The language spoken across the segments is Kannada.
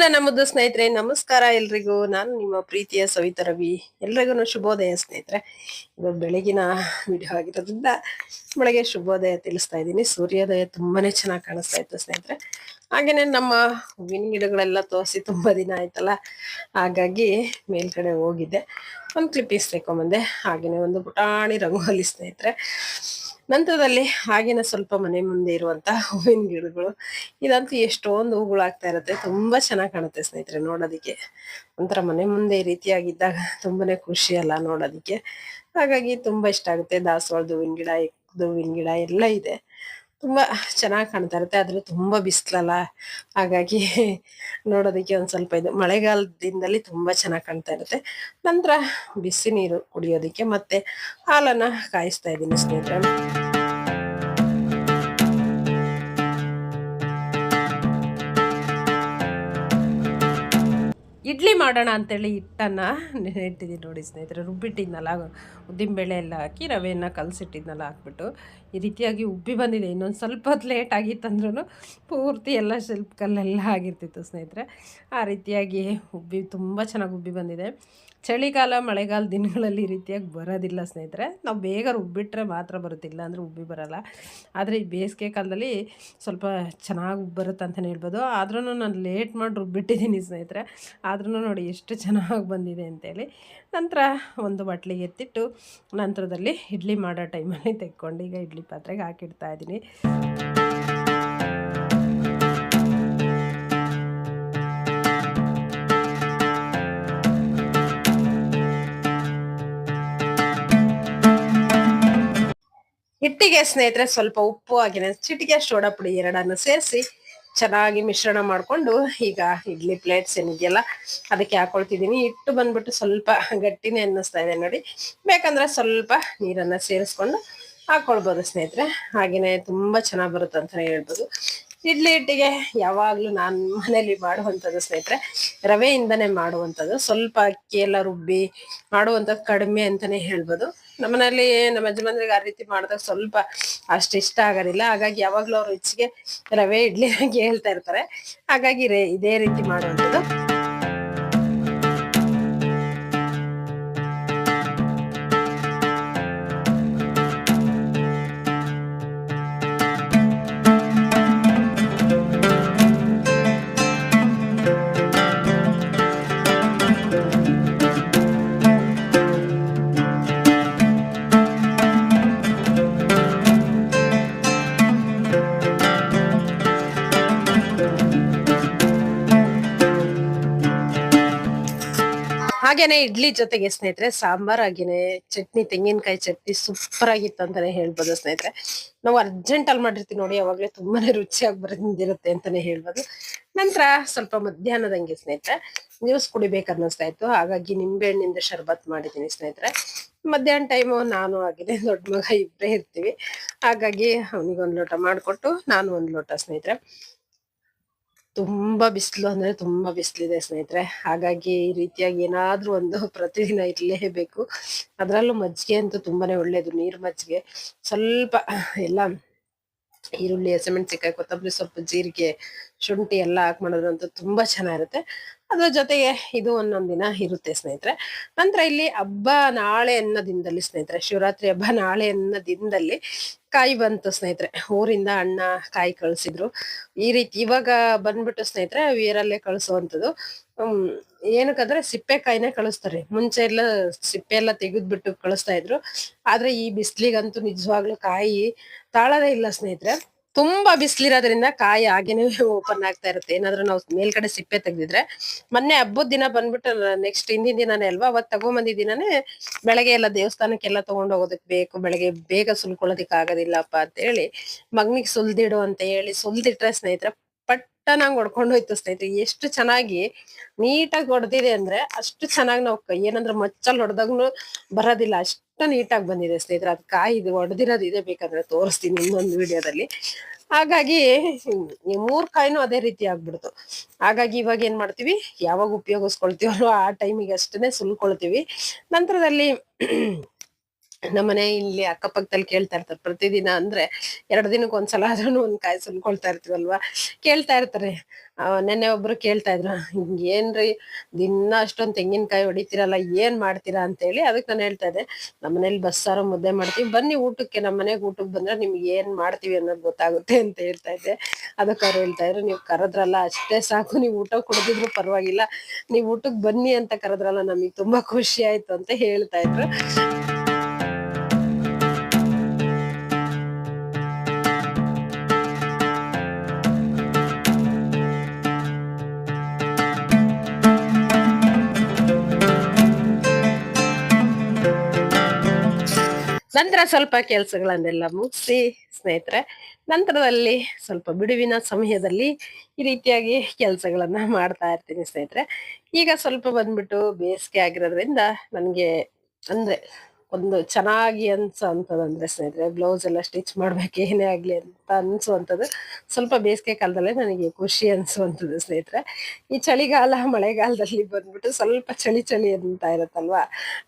ನನ್ನ ಮುದ್ದು ಸ್ನೇಹಿತರೆ, ನಮಸ್ಕಾರ ಎಲ್ರಿಗೂ. ನಾನು ನಿಮ್ಮ ಪ್ರೀತಿಯ ಸವಿತಾ ರವಿ. ಎಲ್ರಿಗೂ ಶುಭೋದಯ ಸ್ನೇಹಿತರೆ. ಇವತ್ತು ಬೆಳಗಿನ ವಿಡಿಯೋ ಆಗಿರೋದ್ರಿಂದ ಬೆಳಗ್ಗೆ ಶುಭೋದಯ ತಿಳಿಸ್ತಾ ಇದ್ದೀನಿ. ಸೂರ್ಯೋದಯ ತುಂಬಾನೇ ಚೆನ್ನಾಗಿ ಕಾಣಿಸ್ತಾ ಇತ್ತು ಸ್ನೇಹಿತರೆ. ಹಾಗೇನೆ ನಮ್ಮ ಹೂವಿನ ಗಿಡಗಳೆಲ್ಲ ತೋರಿಸಿ ತುಂಬಾ ದಿನ ಆಯ್ತಲ್ಲ, ಹಾಗಾಗಿ ಮೇಲ್ಗಡೆ ಹೋಗಿದ್ದೆ, ಒಂದು ಕ್ಲಿಪ್ಪಿಂಗ್ಸ್ ತೆಕೊಂಬಂದೆ. ಹಾಗೇನೆ ಒಂದು ಪುಟಾಣಿ ರಂಗೋಲಿ ಸ್ನೇಹಿತರೆ. ನಂತರದಲ್ಲಿ ಹಾಗೇನೆ ಸ್ವಲ್ಪ ಮನೆ ಮುಂದೆ ಇರುವಂತ ಹೂವಿನ ಗಿಡಗಳು, ಇದಂತೂ ಎಷ್ಟೊಂದು ಹೂಗಳಾಗ್ತಾ ಇರುತ್ತೆ. ತುಂಬಾ ಚೆನ್ನಾಗಿ ಕಾಣುತ್ತೆ ಸ್ನೇಹಿತರೆ ನೋಡೋದಿಕ್ಕೆ. ಒಂಥರ ಮನೆ ಮುಂದೆ ಈ ರೀತಿಯಾಗಿದ್ದಾಗ ತುಂಬಾನೇ ಖುಷಿ ಅಲ್ಲ ನೋಡೋದಿಕ್ಕೆ. ಹಾಗಾಗಿ ತುಂಬಾ ಇಷ್ಟ ಆಗುತ್ತೆ. ದಾಸವಾಳದ ಹೂವಿನ ಗಿಡ, ಹೂವಿನ ಗಿಡ ಎಲ್ಲ ಇದೆ. ತುಂಬಾ ಚೆನ್ನಾಗಿ ಕಾಣ್ತಾ ಇರುತ್ತೆ. ಆದ್ರೆ ತುಂಬಾ ಬಿಸಿಲಲ್ಲ, ಹಾಗಾಗಿ ನೋಡೋದಕ್ಕೆ ಒಂದ್ ಸ್ವಲ್ಪ ಇದು ಮಳೆಗಾಲದಿಂದಲೇ ತುಂಬಾ ಚೆನ್ನಾಗಿ ಕಾಣ್ತಾ ಇರುತ್ತೆ. ನಂತರ ಬಿಸಿ ನೀರು ಕುಡಿಯೋದಿಕ್ಕೆ ಮತ್ತೆ ಹಾಲನ್ನ ಕಾಯಿಸ್ತಾ ಇದ್ದೀನಿ ಸ್ನೇಹಿತರೆ. ಇಡ್ಲಿ ಮಾಡೋಣ ಅಂತೇಳಿ ಹಿಟ್ಟನ್ನ ನೆಟ್ಟಿದ್ದೀನಿ ನೋಡಿ ಸ್ನೇಹಿತರೆ. ರುಬ್ಬಿಟ್ಟಿದ್ನಲ್ಲ, ಉದ್ದಿನಬೇಳೆ ಎಲ್ಲ ಹಾಕಿ ರವೆಯನ್ನು ಕಲಸಿಟ್ಟಿದ್ನಲ್ಲ ಹಾಕ್ಬಿಟ್ಟು ಈ ರೀತಿಯಾಗಿ ಉಬ್ಬಿ ಬಂದಿದೆ. ಇನ್ನೊಂದು ಸ್ವಲ್ಪ ಹೊತ್ತು ಲೇಟ್ ಆಗಿತ್ತಂದ್ರೂ ಪೂರ್ತಿ ಎಲ್ಲ ಸ್ವಲ್ಪ ಕಲ್ಲೆಲ್ಲ ಆಗಿರ್ತಿತ್ತು ಸ್ನೇಹಿತರೆ. ಆ ರೀತಿಯಾಗಿ ಉಬ್ಬಿ ತುಂಬ ಚೆನ್ನಾಗಿ ಉಬ್ಬಿ ಬಂದಿದೆ. ಚಳಿಗಾಲ ಮಳೆಗಾಲ ದಿನಗಳಲ್ಲಿ ಈ ರೀತಿಯಾಗಿ ಬರೋದಿಲ್ಲ ಸ್ನೇಹಿತರೆ. ನಾವು ಬೇಗ ರುಬ್ಬಿಟ್ರೆ ಮಾತ್ರ ಬರುತ್ತಿಲ್ಲ ಅಂದರೆ ಉಬ್ಬಿ ಬರೋಲ್ಲ. ಆದರೆ ಈ ಬೇಸಿಗೆ ಕಾಲದಲ್ಲಿ ಸ್ವಲ್ಪ ಚೆನ್ನಾಗಿ ಉಬ್ಬಿ ಬರುತ್ತೆ ಅಂತಲೇ ಹೇಳ್ಬೋದು. ಆದ್ರೂ ನಾನು ಲೇಟ್ ಮಾಡಿ ರುಬ್ಬಿಟ್ಟಿದ್ದೀನಿ ಸ್ನೇಹಿತರೆ. ಆದ್ರೂ ನೋಡಿ ಎಷ್ಟು ಚೆನ್ನಾಗಿ ಬಂದಿದೆ ಅಂತೇಳಿ. ನಂತರ ಒಂದು ಬಟ್ಲಿಗೆ ಎತ್ತಿಟ್ಟು ನಂತರದಲ್ಲಿ ಇಡ್ಲಿ ಮಾಡೋ ಟೈಮಲ್ಲಿ ತೆಕ್ಕೊಂಡು ಈಗ ಇಡ್ಲಿ ಪಾತ್ರೆಗೆ ಹಾಕಿಡ್ತಾ ಇದ್ದೀನಿ. ಹಿಟ್ಟಿಗೆ ಸ್ನೇಹಿತರೆ ಸ್ವಲ್ಪ ಉಪ್ಪು ಹಾಗೆನೆ ಚಿಟಿಕೆ ಸೋಡಾ ಪುಡಿ ಎರಡನ್ನು ಸೇರಿಸಿ ಚೆನ್ನಾಗಿ ಮಿಶ್ರಣ ಮಾಡಿಕೊಂಡು ಈಗ ಇಡ್ಲಿ ಪ್ಲೇಟ್ಸ್ ಏನಿದೆಯಲ್ಲ ಅದಕ್ಕೆ ಹಾಕೊಳ್ತಿದ್ದೀನಿ. ಹಿಟ್ಟು ಬಂದ್ಬಿಟ್ಟು ಸ್ವಲ್ಪ ಗಟ್ಟಿನೇ ಅನ್ನಿಸ್ತಾ ಇದೆ ನೋಡಿ. ಬೇಕಂದ್ರೆ ಸ್ವಲ್ಪ ನೀರನ್ನ ಸೇರಿಸ್ಕೊಂಡು ಹಾಕೊಳ್ಬೋದು ಸ್ನೇಹಿತರೆ. ಹಾಗೇನೆ ತುಂಬಾ ಚೆನ್ನಾಗಿ ಬರುತ್ತೆ ಅಂತಾನೆ ಹೇಳ್ಬೋದು. ಇಡ್ಲಿ ಹಿಟ್ಟಿಗೆ ಯಾವಾಗಲೂ ನಾನು ಮನೇಲಿ ಮಾಡುವಂಥದ್ದು ಸ್ನೇಹಿತರೆ ರವೆಯಿಂದನೇ ಮಾಡುವಂಥದ್ದು. ಸ್ವಲ್ಪ ಅಕ್ಕಿ ಎಲ್ಲ ರುಬ್ಬಿ ಮಾಡುವಂಥದ್ದು ಕಡಿಮೆ ಅಂತಾನೆ ಹೇಳ್ಬೋದು. ನಮ್ಮನೇಲಿ ನಮ್ಮ ಯಜಮಾನ್ರಿಗೆ ಆ ರೀತಿ ಮಾಡಿದಾಗ ಸ್ವಲ್ಪ ಅಷ್ಟು ಇಷ್ಟ ಆಗೋದಿಲ್ಲ. ಹಾಗಾಗಿ ಯಾವಾಗಲೂ ಅವ್ರ ರುಚಿಗೆ ರವೆ ಇಡ್ಲಿ ಹೇಳ್ತಾ ಇರ್ತಾರೆ. ಹಾಗಾಗಿ ಇದೇ ರೀತಿ ಮಾಡುವಂಥದ್ದು. ಹಾಗೇನೆ ಇಡ್ಲಿ ಜೊತೆಗೆ ಸ್ನೇಹಿತರೆ ಸಾಂಬಾರ್ ಹಾಗೇನೆ ಚಟ್ನಿ, ತೆಂಗಿನಕಾಯಿ ಚಟ್ನಿ ಸೂಪರ್ ಆಗಿತ್ತು ಅಂತಾನೆ ಹೇಳ್ಬೋದು ಸ್ನೇಹಿತರೆ. ನಾವು ಅರ್ಜೆಂಟ್ ಅಲ್ಲಿ ಮಾಡಿರ್ತೀವಿ ನೋಡಿ, ಅವಾಗಲೇ ತುಂಬಾನೇ ರುಚಿಯಾಗಿ ಬಂದಿರುತ್ತೆ ಅಂತಾನೆ ಹೇಳ್ಬೋದು. ನಂತರ ಸ್ವಲ್ಪ ಮಧ್ಯಾಹ್ನದಂಗೆ ಸ್ನೇಹಿತರೆ ಜ್ಯೂಸ್ ಕುಡಿಬೇಕು ಅನ್ನಿಸ್ತಾ ಇತ್ತು. ಹಾಗಾಗಿ ನಿಂಬೆ ಹಣ್ಣಿಂದ ಶರ್ಬತ್ ಮಾಡಿದ್ದೀನಿ ಸ್ನೇಹಿತರೆ. ಮಧ್ಯಾಹ್ನ ಟೈಮು ನಾನು ಹಾಗೇನೆ ದೊಡ್ಡ ಮಗ ಇಬ್ಬರೇ ಇರ್ತೀವಿ. ಹಾಗಾಗಿ ಅವನಿಗೊಂದು ಲೋಟ ಮಾಡಿಕೊಟ್ಟು ನಾನು ಒಂದು ಲೋಟ ಸ್ನೇಹಿತರೆ. ತುಂಬಾ ಬಿಸಿಲು ಅಂದ್ರೆ ತುಂಬಾ ಬಿಸಿಲಿದೆ ಸ್ನೇಹಿತರೆ. ಹಾಗಾಗಿ ಈ ರೀತಿಯಾಗಿ ಏನಾದ್ರೂ ಒಂದು ಪ್ರತಿದಿನ ಇರ್ಲೇಬೇಕು. ಅದ್ರಲ್ಲೂ ಮಜ್ಜಿಗೆ ಅಂತೂ ತುಂಬಾನೇ ಒಳ್ಳೇದು. ನೀರ್ ಮಜ್ಜಿಗೆ ಸ್ವಲ್ಪ ಎಲ್ಲ ಈರುಳ್ಳಿ, ಹಸಿಮೆಣಸಿನಕಾಯಿ, ಕೊತ್ತಂಬರಿ ಸೊಪ್ಪು, ಜೀರಿಗೆ, ಶುಂಠಿ ಎಲ್ಲ ಹಾಕಿ ಮಾಡೋದಂತೂ ತುಂಬಾ ಚೆನ್ನಾಗಿರುತ್ತೆ. ಅದ್ರ ಜೊತೆಗೆ ಇದು ಒಂದೊಂದ್ ದಿನ ಇರುತ್ತೆ ಸ್ನೇಹಿತರೆ. ನಂತರ ಇಲ್ಲಿ ಹಬ್ಬ ನಾಳೆ ಅನ್ನೋ ದಿನದಲ್ಲಿ ಸ್ನೇಹಿತರೆ, ಶಿವರಾತ್ರಿ ಹಬ್ಬ ನಾಳೆ ಅನ್ನೋ ದಿನದಲ್ಲಿ ಕಾಯಿ ಬಂತು ಸ್ನೇಹಿತರೆ. ಊರಿಂದ ಅಣ್ಣ ಕಾಯಿ ಕಳ್ಸಿದ್ರು. ಈ ರೀತಿ ಇವಾಗ ಬಂದ್ಬಿಟ್ಟು ಸ್ನೇಹಿತರೆ ವೀರಲ್ಲೇ ಕಳ್ಸುವಂಥದ್ದು. ಏನಕ್ಕಂದ್ರೆ ಸಿಪ್ಪೆ ಕಾಯಿನೇ ಕಳಿಸ್ತಾರೆ. ಮುಂಚೆ ಎಲ್ಲ ಸಿಪ್ಪೆ ಎಲ್ಲ ತೆಗೆದ್ಬಿಟ್ಟು ಕಳಿಸ್ತಾ ಇದ್ರು. ಆದ್ರೆ ಈ ಬಿಸ್ಲಿಗಂತೂ ನಿಜವಾಗ್ಲೂ ಕಾಯಿ ತಾಳದೇ ಇಲ್ಲ ಸ್ನೇಹಿತರೆ. ತುಂಬಾ ಬಿಸಿಲಿರೋದ್ರಿಂದ ಕಾಯಿ ಹಾಗೇನೆ ಓಪನ್ ಆಗ್ತಾ ಇರುತ್ತೆ. ಏನಾದ್ರೂ ನಾವು ಮೇಲ್ಗಡೆ ಸಿಪ್ಪೆ ತೆಗ್ದಿದ್ರೆ, ಮೊನ್ನೆ ಹಬ್ಬದ ದಿನ ಬಂದ್ಬಿಟ್ಟು ನೆಕ್ಸ್ಟ್ ಹಿಂದಿನ ದಿನಾನೇ ಅಲ್ವಾ, ಅವತ್ ತಗೊಂಬಂದಿದ್ದ ದಿನಾನೇ ಬೆಳಗ್ಗೆ ಎಲ್ಲ ದೇವಸ್ಥಾನಕ್ಕೆಲ್ಲ ತಗೊಂಡ್ ಹೋಗೋದಕ್ ಬೇಕು, ಬೆಳಗ್ಗೆ ಬೇಗ ಸುಲ್ಕೊಳ್ಳೋದಿಕ್ ಆಗೋದಿಲ್ಲಪ್ಪ ಅಂತ ಹೇಳಿ ಮಗನಿಗೆ ಸುಲ್ದಿಡು ಅಂತ ಹೇಳಿ ಸುಲ್ದಿಟ್ರೆ ಸ್ನೇಹಿತರೆ ಪಟ್ಟನಂಗ್ ಹೊಡ್ಕೊಂಡು ಹೋಯ್ತು ಸ್ನೇಹಿತರೆ. ಎಷ್ಟು ಚೆನ್ನಾಗಿ ನೀಟಾಗಿ ಹೊಡೆದಿದೆ ಅಂದ್ರೆ ಅಷ್ಟು ಚೆನ್ನಾಗಿ ನಾವು ಏನಂದ್ರೆ ಮಚ್ಚಲ್ಲಿ ಹೊಡೆದಾಗ್ನು ಬರೋದಿಲ್ಲ, ಅಷ್ಟು ನೀಟಾಗಿ ಬಂದಿದೆ ಸ್ನೇಹಿತರೆ. ಅದ್ ಕಾಯಿ ಇದು ಹೊಡೆದಿರೋದು ಇದೆ, ಬೇಕಾದ್ರೆ ತೋರಿಸ್ತೀನಿ ಇನ್ನೊಂದು ವಿಡಿಯೋದಲ್ಲಿ. ಹಾಗಾಗಿ ಈ 3 ಕಾಯಿನೂ ಅದೇ ರೀತಿ ಆಗ್ಬಿಡ್ತು. ಹಾಗಾಗಿ ಇವಾಗ ಏನ್ ಮಾಡ್ತೀವಿ, ಯಾವಾಗ ಉಪಯೋಗಿಸ್ಕೊಳ್ತೀವೋ ಆ ಟೈಮಿಗೆ ಅಷ್ಟೇ ಸುಲ್ಕೊಳ್ತೀವಿ. ನಂತರದಲ್ಲಿ ನಮ್ಮನೆ ಇಲ್ಲಿ ಅಕ್ಕಪಕ್ಕದಲ್ಲಿ ಕೇಳ್ತಾ ಇರ್ತಾರೆ ಪ್ರತಿದಿನ ಅಂದ್ರೆ 2 ದಿನಕ್ಕೆ ಒಂದ್ಸಲ ಆದ್ರೂನು ಒಂದ್ ಕಾಯಿ ಸುಲ್ಕೊಳ್ತಾ ಇರ್ತೀವಲ್ವಾ. ಕೇಳ್ತಾ ಇರ್ತಾರೆ. ನೆನ್ನೆ ಒಬ್ರು ಕೇಳ್ತಾ ಇದ್ರು, "ಏನ್ರಿ ದಿನ ಅಷ್ಟೊಂದ್ ತೆಂಗಿನಕಾಯಿ ಹೊಡಿತೀರಲ್ಲ, ಏನ್ ಮಾಡ್ತೀರಾ?" ಅಂತ ಹೇಳಿ. ಅದಕ್ಕೆ ನಾನು ಹೇಳ್ತಾ ಇದ್ದೆ, ನಮ್ಮನೇಲಿ ಬಸ್ಸಾರು ಮುದ್ದೆ ಮಾಡ್ತೀವಿ, ಬನ್ನಿ ಊಟಕ್ಕೆ, ನಮ್ಮನೆಗ್ ಊಟಕ್ಕೆ ಬಂದ್ರೆ ನಿಮ್ಗೆ ಏನ್ ಮಾಡ್ತೀವಿ ಅನ್ನೋದು ಗೊತ್ತಾಗುತ್ತೆ ಅಂತ ಹೇಳ್ತಾ ಇದ್ದೆ. ಅದಕ್ಕೆ ಅವ್ರು ಹೇಳ್ತಾ ಇದ್ರು, "ನೀವ್ ಕರೆದ್ರಲ್ಲ ಅಷ್ಟೇ ಸಾಕು, ನೀವ್ ಊಟ ಕೊಡದಿದ್ರು ಪರವಾಗಿಲ್ಲ, ನೀವ್ ಊಟಕ್ಕೆ ಬನ್ನಿ ಅಂತ ಕರೆದ್ರಲ್ಲ, ನಮಗ್ ತುಂಬಾ ಖುಷಿ ಆಯ್ತು" ಅಂತ ಹೇಳ್ತಾ ಇದ್ರು. ನಂತರ ಸ್ವಲ್ಪ ಕೆಲ್ಸಗಳನ್ನೆಲ್ಲ ಮುಗಿಸಿ ಸ್ನೇಹಿತರೆ, ನಂತರದಲ್ಲಿ ಸ್ವಲ್ಪ ಬಿಡುವಿನ ಸಮಯದಲ್ಲಿ ಈ ರೀತಿಯಾಗಿ ಕೆಲ್ಸಗಳನ್ನ ಮಾಡ್ತಾ ಇರ್ತೀನಿ ಸ್ನೇಹಿತರೆ. ಈಗ ಸ್ವಲ್ಪ ಬಂದ್ಬಿಟ್ಟು ಬೇಸಿಗೆ ಆಗಿರೋದ್ರಿಂದ ನನ್ಗೆ ಅಂದ್ರೆ ಒಂದು ಚೆನ್ನಾಗಿ ಅನ್ಸೋಂಥದ್ದಂದ್ರೆ ಸ್ನೇಹಿತರೆ, ಬ್ಲೌಸ್ ಎಲ್ಲ ಸ್ಟಿಚ್ ಮಾಡ್ಬೇಕು ಏನೇ ಆಗ್ಲಿ ಅಂತ ಅನ್ಸುವಂಥದ್ದು ಸ್ವಲ್ಪ ಬೇಸಿಗೆ ಕಾಲದಲ್ಲೇ ನನಗೆ ಖುಷಿ ಅನ್ಸುವಂಥದ್ದು ಸ್ನೇಹಿತರೆ. ಈ ಚಳಿಗಾಲ ಮಳೆಗಾಲದಲ್ಲಿ ಬಂದ್ಬಿಟ್ಟು ಸ್ವಲ್ಪ ಚಳಿ ಚಳಿ ಅಂತ ಇರುತ್ತಲ್ವಾ,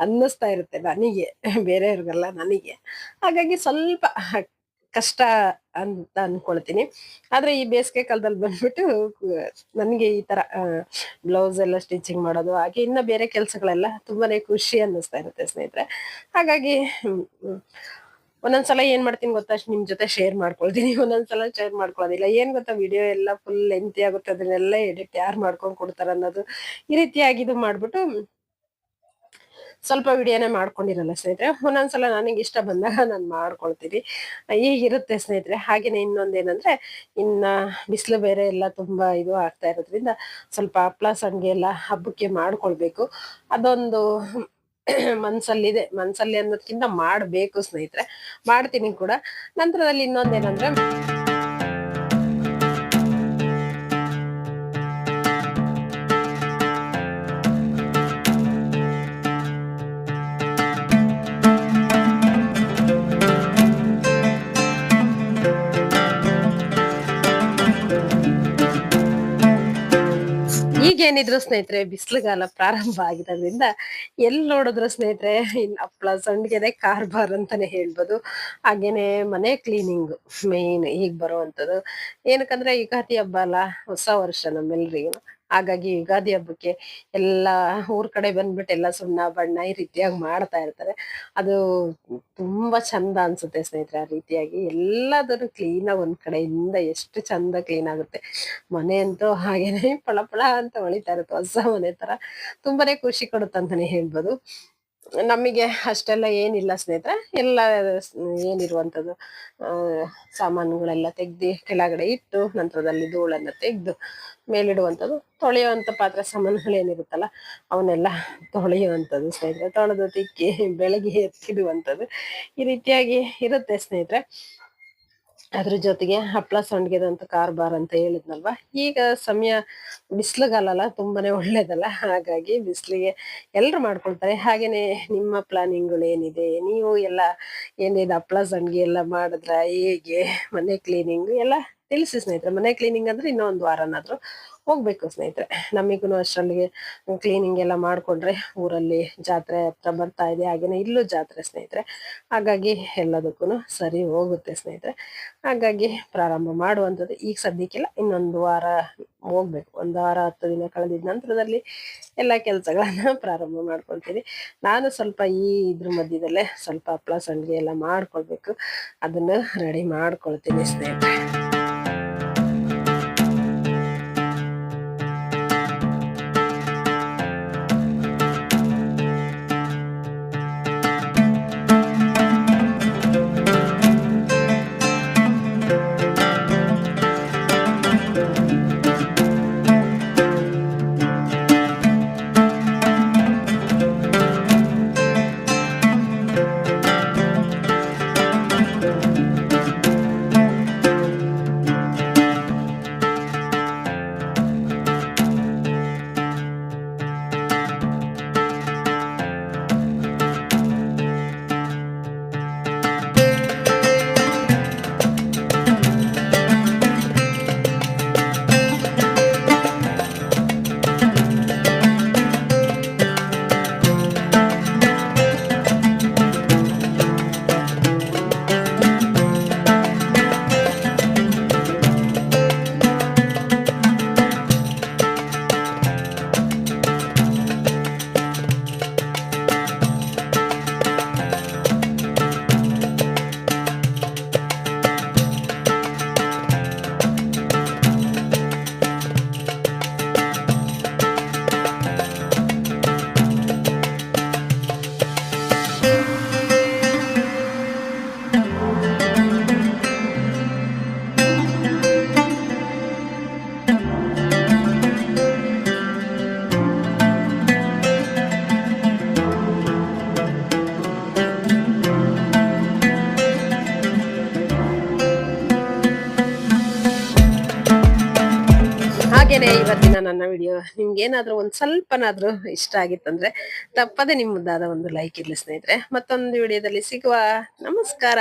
ಅನ್ನಿಸ್ತಾ ಇರುತ್ತೆ ನನಗೆ, ಬೇರೆಯವ್ರಿಗಲ್ಲ ನನಗೆ. ಹಾಗಾಗಿ ಸ್ವಲ್ಪ ಕಷ್ಟ ಅಂತ ಅನ್ಕೊಳ್ತೀನಿ. ಆದ್ರೆ ಈ ಬೇಸಿಗೆ ಕಾಲದಲ್ಲಿ ಬಂದ್ಬಿಟ್ಟು ನನಗೆ ಈ ತರ ಬ್ಲೌಸ್ ಎಲ್ಲ ಸ್ಟಿಚಿಂಗ್ ಮಾಡೋದು ಹಾಗೆ ಇನ್ನ ಬೇರೆ ಕೆಲ್ಸಗಳೆಲ್ಲ ತುಂಬಾನೇ ಖುಷಿ ಅನ್ನಿಸ್ತಾ ಇರುತ್ತೆ ಸ್ನೇಹಿತರೆ. ಹಾಗಾಗಿ ಒಂದೊಂದ್ಸಲ ಏನ್ ಮಾಡ್ತೀನಿ ಗೊತ್ತಾ, ನಿಮ್ ಜೊತೆ ಶೇರ್ ಮಾಡ್ಕೊಳ್ತೀನಿ, ಒಂದೊಂದ್ಸಲ ಶೇರ್ ಮಾಡ್ಕೊಳ್ಳೋದಿಲ್ಲ. ಏನ್ ಗೊತ್ತಾ, ವಿಡಿಯೋ ಎಲ್ಲ ಫುಲ್ ಲೆಂತಿ ಆಗುತ್ತೆ, ಅದನ್ನೆಲ್ಲ ಎಡಿಟ್ ಯಾರು ಮಾಡ್ಕೊಂಡ್ ಕೊಡ್ತಾರ ಅನ್ನೋದು ಈ ರೀತಿಯಾಗಿ ಇದು ಮಾಡ್ಬಿಟ್ಟು ಸ್ವಲ್ಪ ವಿಡಿಯೋನೇ ಮಾಡ್ಕೊಂಡಿರಲ್ಲ ಸ್ನೇಹಿತರೆ. ಒಂದೊಂದ್ಸಲ ನನಗೆ ಇಷ್ಟ ಬಂದಾಗ ನಾನು ಮಾಡ್ಕೊಳ್ತೀನಿ. ಹೀಗಿರುತ್ತೆ ಸ್ನೇಹಿತರೆ. ಹಾಗೇನೆ ಇನ್ನೊಂದೇನಂದ್ರೆ, ಇನ್ನ ಬಿಸಿಲು ಬೇರೆ ಎಲ್ಲ ತುಂಬಾ ಇದು ಆಗ್ತಾ ಇರೋದ್ರಿಂದ ಸ್ವಲ್ಪ ಹಪ್ಳ ಸಂಡ್ಗೆ ಎಲ್ಲ ಹಬ್ಬಕ್ಕೆ ಮಾಡ್ಕೊಳ್ಬೇಕು. ಅದೊಂದು ಮನ್ಸಲ್ಲಿದೆ. ಮನ್ಸಲ್ಲಿ ಅನ್ನೋದ್ಕಿಂತ ಮಾಡ್ಬೇಕು ಸ್ನೇಹಿತರೆ, ಮಾಡ್ತೀನಿ ಕೂಡ. ನಂತರದಲ್ಲಿ ಇನ್ನೊಂದೇನಂದ್ರೆ, ಈಗೇನಿದ್ರು ಸ್ನೇಹಿತರೆ, ಬಿಸಿಲುಗಾಲ ಪ್ರಾರಂಭ ಆಗಿರೋದ್ರಿಂದ ಎಲ್ಲಿ ನೋಡಿದ್ರು ಸ್ನೇಹಿತರೆ ಇನ್ ಹಪ್ಳ ಸಂಡ್ಗೆದೆ ಕಾರ್ಬಾರ್ ಅಂತಾನೆ ಹೇಳ್ಬೋದು. ಹಾಗೇನೆ ಮನೆ ಕ್ಲೀನಿಂಗ್ ಮೇನ್ ಈಗ ಬರುವಂತದ್ದು. ಏನಕ್ಕಂದ್ರೆ ಯುಗಾದಿ ಹಬ್ಬ ಅಲ್ಲ, ಹೊಸ ವರ್ಷ ನಮ್ಮೆಲ್ರಿಗೂ. ಹಾಗಾಗಿ ಯುಗಾದಿ ಹಬ್ಬಕ್ಕೆ ಎಲ್ಲಾ ಊರ್ ಕಡೆ ಬಂದ್ಬಿಟ್ಟು ಎಲ್ಲ ಸುಣ್ಣ ಬಣ್ಣ ಈ ರೀತಿಯಾಗಿ ಮಾಡ್ತಾ ಇರ್ತಾರೆ. ಅದು ತುಂಬಾ ಚಂದ ಅನ್ಸುತ್ತೆ ಸ್ನೇಹಿತರೆ. ಆ ರೀತಿಯಾಗಿ ಎಲ್ಲಾದರೂ ಕ್ಲೀನ್ ಆಗಿ ಒಂದ್ ಕಡೆಯಿಂದ ಎಷ್ಟು ಚಂದ ಕ್ಲೀನ್ ಆಗುತ್ತೆ. ಮನೆ ಅಂತೂ ಹಾಗೇನೆ ಪಳ ಪಳ ಅಂತ ಹೊಳಿತಾ ಇರುತ್ತೆ, ಹೊಸ ಮನೆ ತರ. ತುಂಬಾನೇ ಖುಷಿ ಕೊಡುತ್ತಂತಾನೆ ಹೇಳ್ಬೋದು. ನಮಗೆ ಅಷ್ಟೆಲ್ಲ ಏನಿಲ್ಲ ಸ್ನೇಹಿತರೆ. ಎಲ್ಲ ಏನಿರುವಂತದ್ದು ಆ ಸಾಮಾನುಗಳೆಲ್ಲ ತೆಗ್ದು ಕೆಳಗಡೆ ಇಟ್ಟು, ನಂತರದಲ್ಲಿ ಧೂಳನ್ನ ತೆಗ್ದು ಮೇಲಿಡುವಂಥದ್ದು. ತೊಳೆಯುವಂತ ಪಾತ್ರೆ ಸಾಮಾನುಗಳು ಏನಿರುತ್ತಲ್ಲ ಅವನ್ನೆಲ್ಲ ತೊಳೆಯುವಂಥದ್ದು ಸ್ನೇಹಿತರೆ. ತೊಳೆದು ತಿಕ್ಕಿ ಬೆಳಗ್ಗೆ ಎತ್ತಿಡುವಂಥದ್ದು ಈ ರೀತಿಯಾಗಿ ಇರುತ್ತೆ ಸ್ನೇಹಿತರೆ. ಅದ್ರ ಜೊತೆಗೆ ಹಪ್ಳ ಸಂಡ್ಗೆದಂತ ಕಾರ್ಬಾರ್ ಅಂತ ಹೇಳಿದ್ನಲ್ವಾ, ಈಗ ಸಮಯ ಬಿಸಿಲುಗಾಲ ಅಲ್ಲ, ತುಂಬಾನೇ ಒಳ್ಳೇದಲ್ಲ. ಹಾಗಾಗಿ ಬಿಸಿಲಿಗೆ ಎಲ್ರು ಮಾಡ್ಕೊಳ್ತಾರೆ. ಹಾಗೇನೆ ನಿಮ್ಮ ಪ್ಲಾನಿಂಗ್ಗಳು ಏನಿದೆ, ನೀವು ಎಲ್ಲ ಏನೇನು ಹಪ್ಳ ಸಂಡ್ಗೆ ಎಲ್ಲ ಮಾಡಿದ್ರ, ಹೇಗೆ ಮನೆ ಕ್ಲೀನಿಂಗ್ ಎಲ್ಲ ತಿಳಿಸಿ ಸ್ನೇಹಿತರೆ. ಮನೆ ಕ್ಲೀನಿಂಗ್ ಅಂದ್ರೆ ಇನ್ನೊಂದು ವಾರನಾದ್ರೂ ಹೋಗ್ಬೇಕು ಸ್ನೇಹಿತರೆ. ನಮಿಗೂ ಅಷ್ಟರಲ್ಲಿಗೆ ಕ್ಲೀನಿಂಗ್ ಎಲ್ಲ ಮಾಡ್ಕೊಂಡ್ರೆ ಊರಲ್ಲಿ ಜಾತ್ರೆ ಹತ್ರ ಬರ್ತಾ ಇದೆ, ಹಾಗೇನೆ ಇಲ್ಲೂ ಜಾತ್ರೆ ಸ್ನೇಹಿತರೆ. ಹಾಗಾಗಿ ಎಲ್ಲದಕ್ಕೂ ಸರಿ ಹೋಗುತ್ತೆ ಸ್ನೇಹಿತರೆ. ಹಾಗಾಗಿ ಪ್ರಾರಂಭ ಮಾಡುವಂಥದ್ದು ಈಗ ಸದ್ಯಕ್ಕಿಲ್ಲ, ಇನ್ನೊಂದು ವಾರ ಹೋಗ್ಬೇಕು. ಒಂದು ವಾರ 10 ದಿನ ಕಳೆದಿದ ನಂತರದಲ್ಲಿ ಎಲ್ಲ ಕೆಲಸಗಳನ್ನ ಪ್ರಾರಂಭ ಮಾಡ್ಕೊಳ್ತೀನಿ. ನಾನು ಸ್ವಲ್ಪ ಇದ್ರ ಮಧ್ಯದಲ್ಲೇ ಸ್ವಲ್ಪ ಹಪ್ಳ ಸಂಡ್ಗೆ ಎಲ್ಲ ಮಾಡ್ಕೊಳ್ಬೇಕು, ಅದನ್ನ ರೆಡಿ ಮಾಡ್ಕೊಳ್ತೀನಿ ಸ್ನೇಹಿತರೆ. ಇಷ್ಟೇನೆ ಇವತ್ತಿನ ನನ್ನ ವಿಡಿಯೋ. ನಿಮ್ಗೇನಾದ್ರೂ ಒಂದ್ ಸ್ವಲ್ಪನಾದ್ರೂ ಇಷ್ಟ ಆಗಿತ್ತಂದ್ರೆ ತಪ್ಪದೆ ನಿಮ್ ಮುದ್ದಾದ ಒಂದು ಲೈಕ್ ಇರ್ಲಿ ಸ್ನೇಹಿತರೆ. ಮತ್ತೊಂದು ವಿಡಿಯೋದಲ್ಲಿ ಸಿಗುವ. ನಮಸ್ಕಾರ.